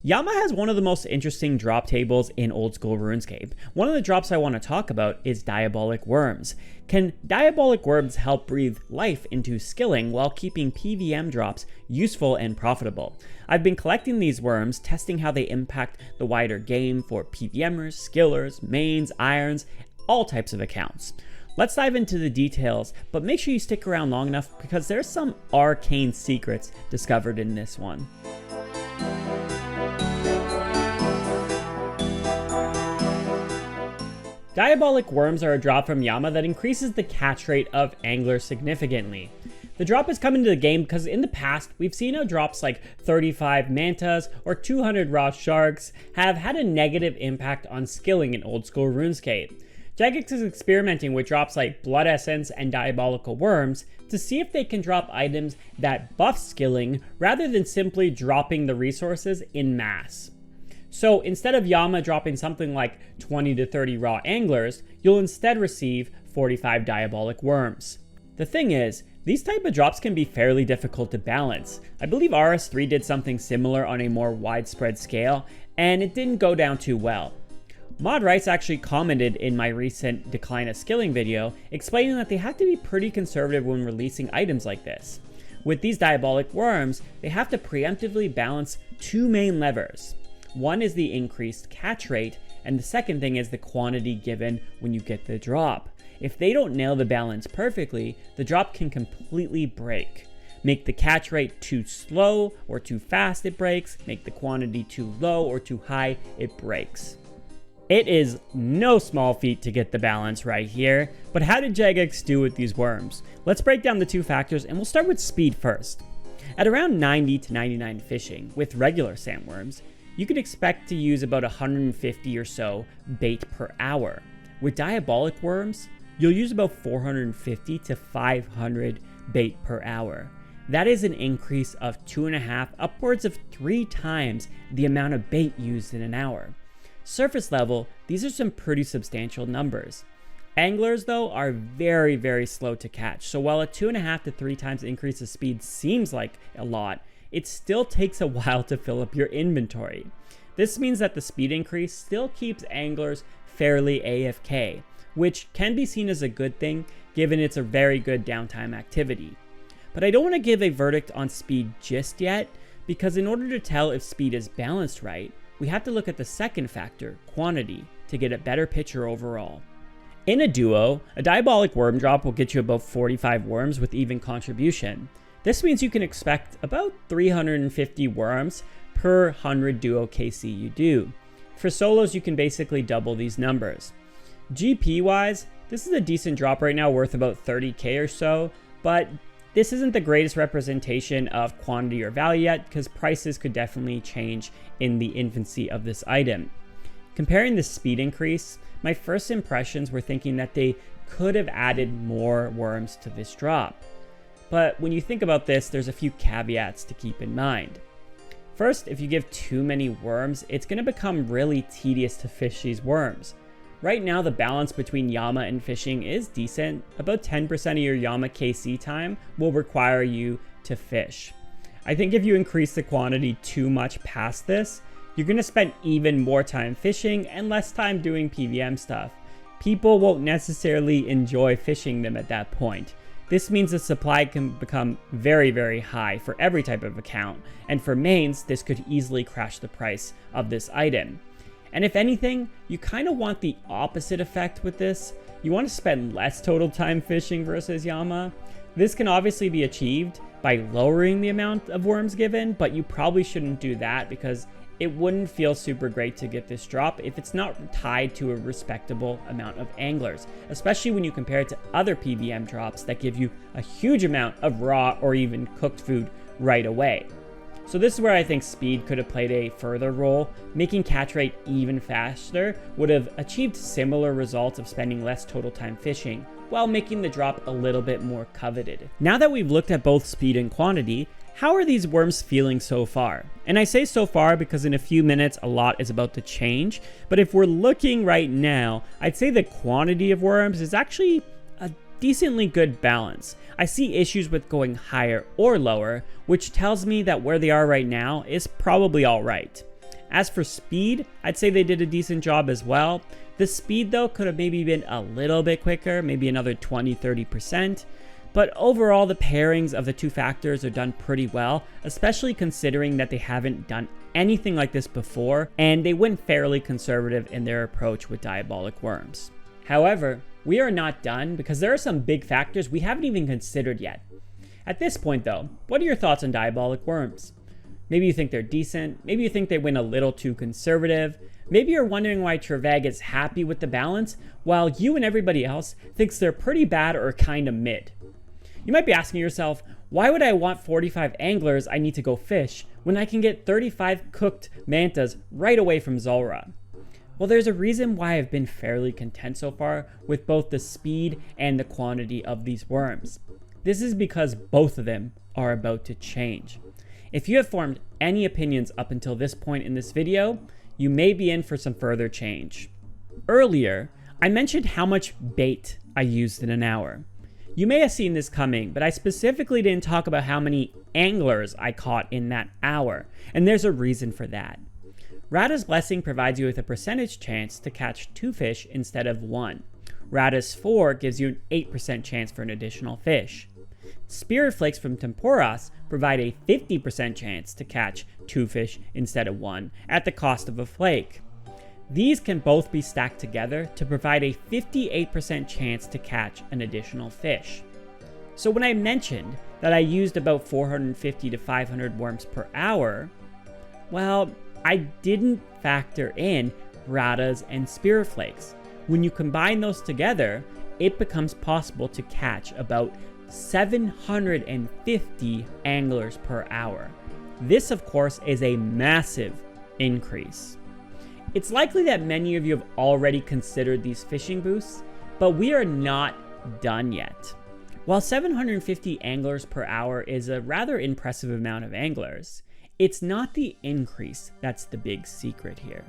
Yama has one of the most interesting drop tables in old school RuneScape. One of the drops I want to talk about is Diabolic Worms. Can Diabolic Worms help breathe life into skilling while keeping PVM drops useful and profitable? I've been collecting these worms, testing how they impact the wider game for PVMers, skillers, mains, irons, all types of accounts. Let's dive into the details, but make sure you stick around long enough because there's some arcane secrets discovered in this one. Diabolic Worms are a drop from Yama that increases the catch rate of anglers significantly. The drop has come into the game because in the past, we've seen how drops like 35 mantas or 200 raw sharks have had a negative impact on skilling in old school RuneScape. Jagex is experimenting with drops like Blood Essence and Diabolical Worms to see if they can drop items that buff skilling rather than simply dropping the resources in mass. So instead of Yama dropping something like 20 to 30 raw anglers, you'll instead receive 45 Diabolic Worms. The thing is, these type of drops can be fairly difficult to balance. I believe RS3 did something similar on a more widespread scale, and it didn't go down too well. Mod Rights actually commented in my recent Decline of Skilling video, explaining that they have to be pretty conservative when releasing items like this. With these Diabolic Worms, they have to preemptively balance two main levers. One is the increased catch rate, and the second thing is the quantity given when you get the drop. If they don't nail the balance perfectly, the drop can completely break. Make the catch rate too slow or too fast, it breaks. Make the quantity too low or too high, it breaks. It is no small feat to get the balance right here, but how did Jagex do with these worms? Let's break down the two factors, and we'll start with speed first. At around 90 to 99 fishing with regular sandworms, you can expect to use about 150 or so bait per hour. With Diabolic Worms, you'll use about 450 to 500 bait per hour. That is an increase of 2.5, upwards of 3 times the amount of bait used in an hour. Surface level, these are some pretty substantial numbers. Anglers, though, are very slow to catch, so while a 2.5 to 3 times increase of speed seems like a lot, it still takes a while to fill up your inventory. This means that the speed increase still keeps anglers fairly AFK, which can be seen as a good thing given it's a very good downtime activity. But I don't want to give a verdict on speed just yet, because in order to tell if speed is balanced right, we have to look at the second factor, quantity, to get a better picture overall. In a duo, a Diabolic Worm drop will get you about 45 worms with even contribution. This means you can expect about 350 worms per 100 duo KC you do. For solos, you can basically double these numbers. GP wise, this is a decent drop right now, worth about 30k or so, but this isn't the greatest representation of quantity or value yet, because prices could definitely change in the infancy of this item. Comparing the speed increase, my first impressions were thinking that they could have added more worms to this drop. But when you think about this, there's a few caveats to keep in mind. First, if you give too many worms, it's going to become really tedious to fish these worms. Right now, the balance between Yama and fishing is decent. About 10% of your Yama KC time will require you to fish. I think if you increase the quantity too much past this, you're going to spend even more time fishing and less time doing PVM stuff. People won't necessarily enjoy fishing them at that point. This means the supply can become very high for every type of account, and for mains, this could easily crash the price of this item. And if anything, you kind of want the opposite effect with this. You want to spend less total time fishing versus Yama. This can obviously be achieved by lowering the amount of worms given, but you probably shouldn't do that because it wouldn't feel super great to get this drop if it's not tied to a respectable amount of anglers, especially when you compare it to other PVM drops that give you a huge amount of raw or even cooked food right away. So this is where I think speed could have played a further role. Making catch rate even faster would have achieved similar results of spending less total time fishing, while making the drop a little bit more coveted. Now that we've looked at both speed and quantity, how are these worms feeling so far? And I say so far because in a few minutes a lot is about to change, but if we're looking right now, I'd say the quantity of worms is actually a decently good balance. I see issues with going higher or lower, which tells me that where they are right now is probably alright. As for speed, I'd say they did a decent job as well. The speed though could have maybe been a little bit quicker, maybe another 20-30%. But overall, the pairings of the two factors are done pretty well, especially considering that they haven't done anything like this before, and they went fairly conservative in their approach with Diabolic Worms. However, we are not done because there are some big factors we haven't even considered yet. At this point though, what are your thoughts on Diabolic Worms? Maybe you think they're decent, maybe you think they went a little too conservative, maybe you're wondering why Travag is happy with the balance, while you and everybody else thinks they're pretty bad or kinda mid. You might be asking yourself, why would I want 45 anglers I need to go fish when I can get 35 cooked mantas right away from Zulrah? Well, there's a reason why I've been fairly content so far with both the speed and the quantity of these worms. This is because both of them are about to change. If you have formed any opinions up until this point in this video, you may be in for some further change. Earlier, I mentioned how much bait I used in an hour. You may have seen this coming, but I specifically didn't talk about how many anglers I caught in that hour, and there's a reason for that. Rada's Blessing provides you with a percentage chance to catch 2 fish instead of 1. Rada's 4 gives you an 8% chance for an additional fish. Spirit Flakes from Temporas provide a 50% chance to catch 2 fish instead of 1 at the cost of a flake. These can both be stacked together to provide a 58% chance to catch an additional fish. So when I mentioned that I used about 450 to 500 worms per hour, well, I didn't factor in Radas and Spirit Flakes. When you combine those together, it becomes possible to catch about 750 anglers per hour. This, of course, is a massive increase. It's likely that many of you have already considered these fishing boosts, but we are not done yet. While 750 anglers per hour is a rather impressive amount of anglers, it's not the increase that's the big secret here.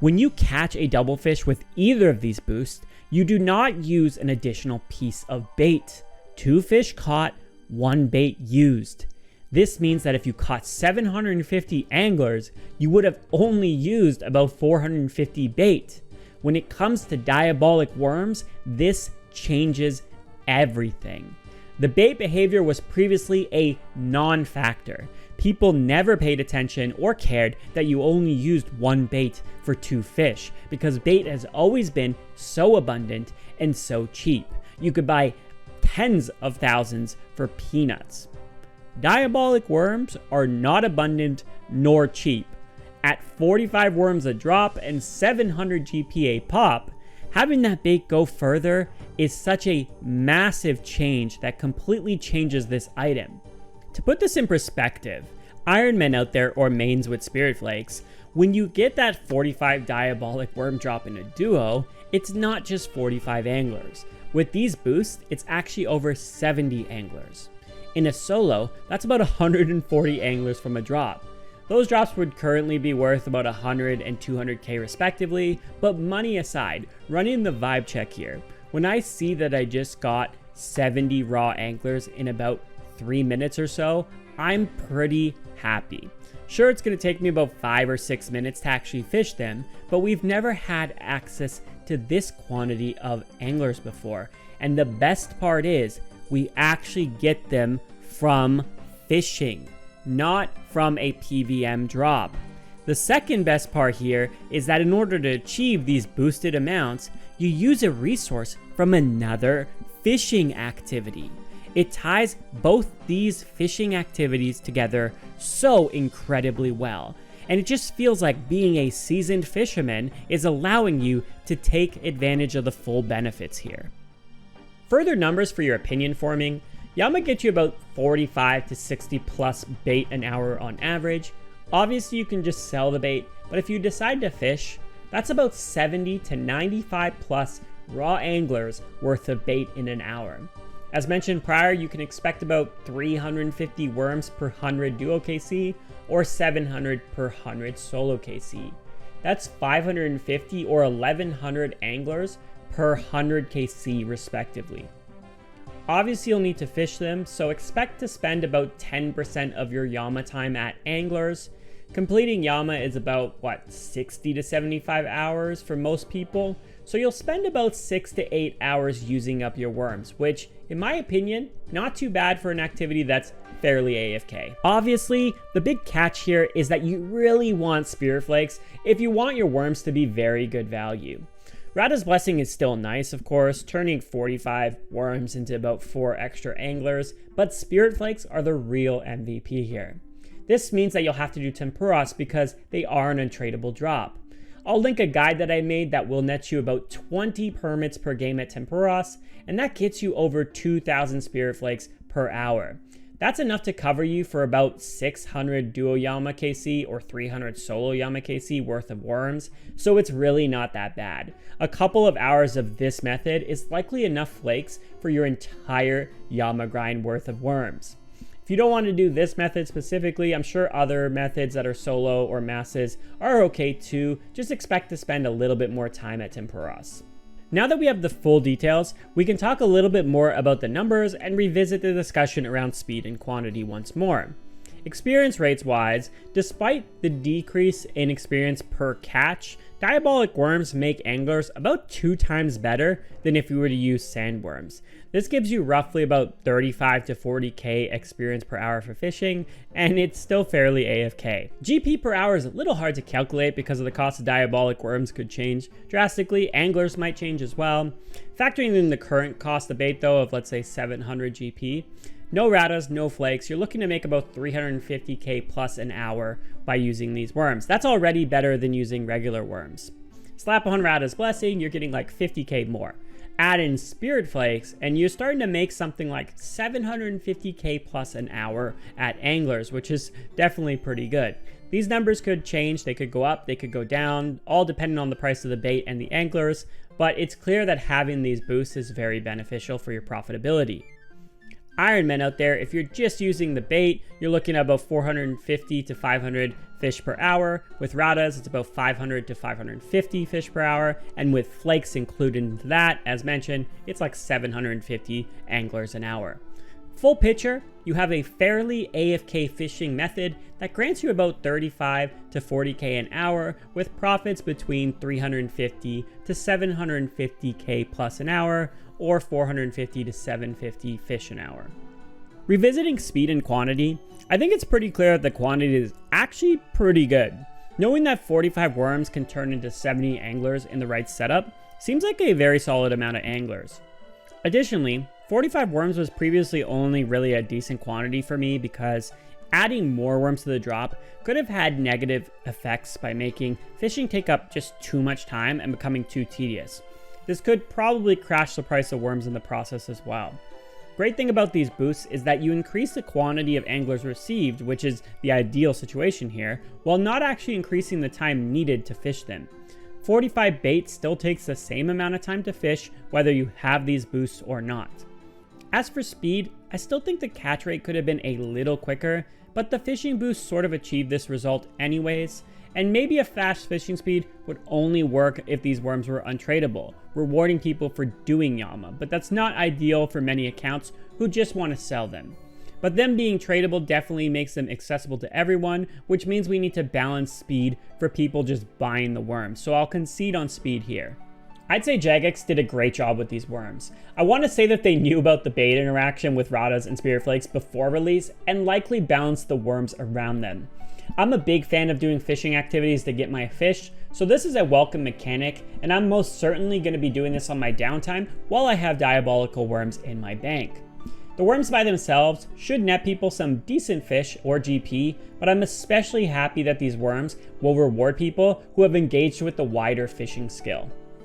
When you catch a double fish with either of these boosts, you do not use an additional piece of bait. 2 fish caught, 1 bait used. This means that if you caught 750 anglers, you would have only used about 450 bait. When it comes to Diabolic Worms, this changes everything. The bait behavior was previously a non-factor. People never paid attention or cared that you only used 1 bait for 2 fish because bait has always been so abundant and so cheap. You could buy tens of thousands for peanuts. Diabolic Worms are not abundant nor cheap. At 45 worms a drop and 700 GPA pop, having that bait go further is such a massive change that completely changes this item. To put this in perspective, Ironmen out there or mains with Spirit Flakes, when you get that 45 Diabolic Worm drop in a duo, it's not just 45 anglers. With these boosts, it's actually over 70 anglers. In a solo, that's about 140 anglers from a drop. Those drops would currently be worth about 100 and 200k respectively, but money aside, running the vibe check here, when I see that I just got 70 raw anglers in about 3 minutes or so, I'm pretty happy. Sure, it's going to take me about 5 or 6 minutes to actually fish them, but we've never had access to this quantity of anglers before, and the best part is, we actually get them from fishing, not from a PVM drop. The second best part here is that in order to achieve these boosted amounts, you use a resource from another fishing activity. It ties both these fishing activities together so incredibly well, and it just feels like being a seasoned fisherman is allowing you to take advantage of the full benefits here. Further numbers for your opinion forming, Yama gets you about 45 to 60 plus bait an hour on average. Obviously you can just sell the bait, but if you decide to fish, that's about 70 to 95 plus raw anglers worth of bait in an hour. As mentioned prior, you can expect about 350 worms per 100 duo KC or 700 per 100 solo KC. That's 550 or 1100 anglers per 100 KC respectively. Obviously you'll need to fish them, so expect to spend about 10% of your Yama time at anglers, Completing Yama is about, 60 to 75 hours for most people, so you'll spend about 6 to 8 hours using up your worms, which, in my opinion, not too bad for an activity that's fairly AFK. Obviously, the big catch here is that you really want Spirit Flakes if you want your worms to be very good value. Rada's Blessing is still nice, of course, turning 45 worms into about 4 extra anglers, but Spirit Flakes are the real MVP here. This means that you'll have to do Tempuras because they are an untradeable drop. I'll link a guide that I made that will net you about 20 permits per game at Tempuras, and that gets you over 2,000 Spirit Flakes per hour. That's enough to cover you for about 600 duo Yama KC or 300 solo Yama KC worth of worms, so it's really not that bad. A couple of hours of this method is likely enough flakes for your entire Yama grind worth of worms. If you don't want to do this method specifically, I'm sure other methods that are solo or masses are okay too. Just expect to spend a little bit more time at Tempuras. Now that we have the full details, we can talk a little bit more about the numbers and revisit the discussion around speed and quantity once more. Experience rates wise, despite the decrease in experience per catch, Diabolic Worms make anglers about 2 times better than if you were to use sandworms. This gives you roughly about 35 to 40k experience per hour for fishing, and it's still fairly AFK. GP per hour is a little hard to calculate because of the cost of Diabolic Worms could change drastically. Anglers might change as well. Factoring in the current cost of bait though of let's say 700 GP, no radas, no flakes, you're looking to make about 350k plus an hour by using these worms. That's already better than using regular worms. Slap on Rada's Blessing, you're getting like 50k more. Add in Spirit Flakes, and you're starting to make something like 750k plus an hour at anglers, which is definitely pretty good. These numbers could change, they could go up, they could go down, all depending on the price of the bait and the anglers, but it's clear that having these boosts is very beneficial for your profitability. Ironmen out there, if you're just using the bait, you're looking at about 450 to 500 fish per hour. With radas, it's about 500 to 550 fish per hour. And with flakes included into that, as mentioned, it's like 750 anglers an hour. Full picture, you have a fairly AFK fishing method that grants you about 35 to 40k an hour with profits between 350 to 750k plus an hour, or 450 to 750 fish an hour. Revisiting speed and quantity, I think it's pretty clear that the quantity is actually pretty good. Knowing that 45 worms can turn into 70 anglers in the right setup seems like a very solid amount of anglers. Additionally, 45 worms was previously only really a decent quantity for me because adding more worms to the drop could have had negative effects by making fishing take up just too much time and becoming too tedious. This could probably crash the price of worms in the process as well. Great thing about these boosts is that you increase the quantity of anglers received, which is the ideal situation here, while not actually increasing the time needed to fish them. 45 bait still takes the same amount of time to fish whether you have these boosts or not. As for speed, I still think the catch rate could have been a little quicker, but the fishing boost sort of achieved this result anyways, and maybe a fast fishing speed would only work if these worms were untradeable, rewarding people for doing Yama, but that's not ideal for many accounts who just want to sell them. But them being tradable definitely makes them accessible to everyone, which means we need to balance speed for people just buying the worms, so I'll concede on speed here. I'd say Jagex did a great job with these worms. I want to say that they knew about the bait interaction with radas and spirit flakes before release and likely balanced the worms around them. I'm a big fan of doing fishing activities to get my fish, so this is a welcome mechanic, and I'm most certainly going to be doing this on my downtime while I have diabolical worms in my bank. The worms by themselves should net people some decent fish or GP, but I'm especially happy that these worms will reward people who have engaged with the wider fishing skill.